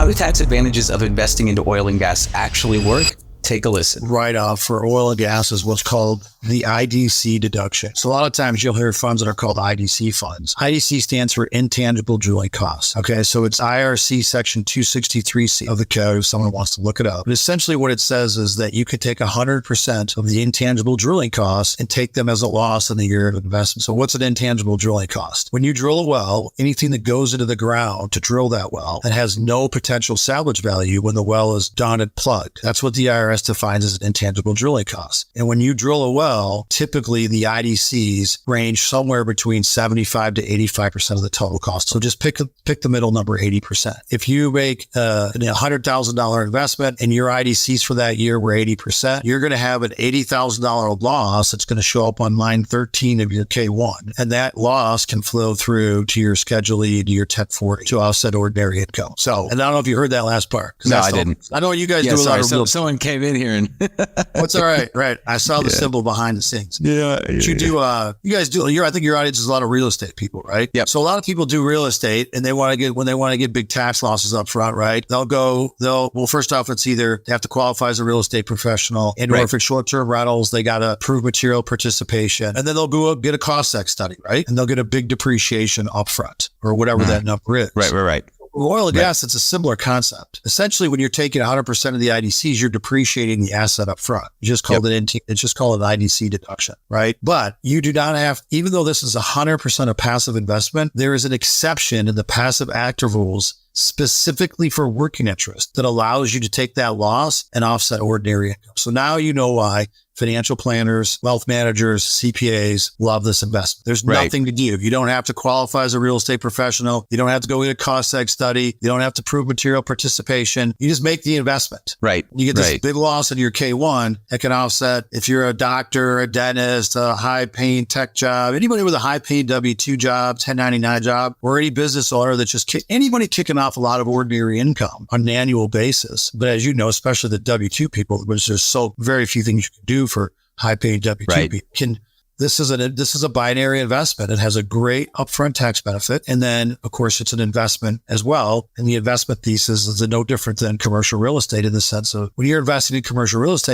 How do tax advantages of investing into oil and gas actually work? Take a listen. Write-off for oil and gas is what's called the IDC deduction. So a lot of times you'll hear funds that are called IDC funds. IDC stands for Intangible Drilling Costs. Okay, so it's IRC section 263C of the code if someone wants to look it up. But essentially what it says is that you could take 100% of the intangible drilling costs and take them as a loss in the year of investment. So what's an intangible drilling cost? When you drill a well, anything that goes into the ground to drill that well that has no potential salvage value when the well is done and plugged. That's what the IRS defines as an intangible drilling cost. And when you drill a well, typically the IDCs range somewhere between 75 to 85% of the total cost. So just pick the middle number, 80%. If you make a $100,000 investment and your IDCs for that year were 80%, you're going to have an $80,000 loss that's going to show up on line 13 of your K1. And that loss can flow through to your Schedule E, to your 1040 to offset ordinary income. So, and I don't know if you heard that last part. No, I didn't. I know you guys do a lot of real. Someone came in here and what's all right, right? I saw the symbol behind the scenes. But you do. You guys do. I think your audience is a lot of real estate people, right? Yeah. So a lot of people do real estate, and they want to get big tax losses up front, right? Well, first off, it's either they have to qualify as a real estate professional, and or if it's short-term rentals, they got to prove material participation, and then they'll go get a cost-sec study, right? And they'll get a big depreciation up front or whatever that number is. Right. With oil and gas, it's a similar concept. Essentially, when you're taking 100% of the IDCs, you're depreciating the asset up front. You just call it's just called an IDC deduction, right? But you do not have, even though this is 100% a passive investment, there is an exception in the passive active rules specifically for working interest that allows you to take that loss and offset ordinary income. So now you know why financial planners, wealth managers, CPAs love this investment. There's nothing to do. You don't have to qualify as a real estate professional. You don't have to go get a cost seg study. You don't have to prove material participation. You just make the investment. Right. You get this big loss in your K1 that can offset if you're a doctor, a dentist, a high paying tech job, anybody with a high paid W-2 job, 1099 job, or any business owner that's just anybody kicking off a lot of ordinary income on an annual basis. But as you know, especially the W-2 people, which there's so very few things you can do for high-paid W-2 people. This is a binary investment. It has a great upfront tax benefit. And then, of course, it's an investment as well. And the investment thesis is no different than commercial real estate in the sense of when you're investing in commercial real estate,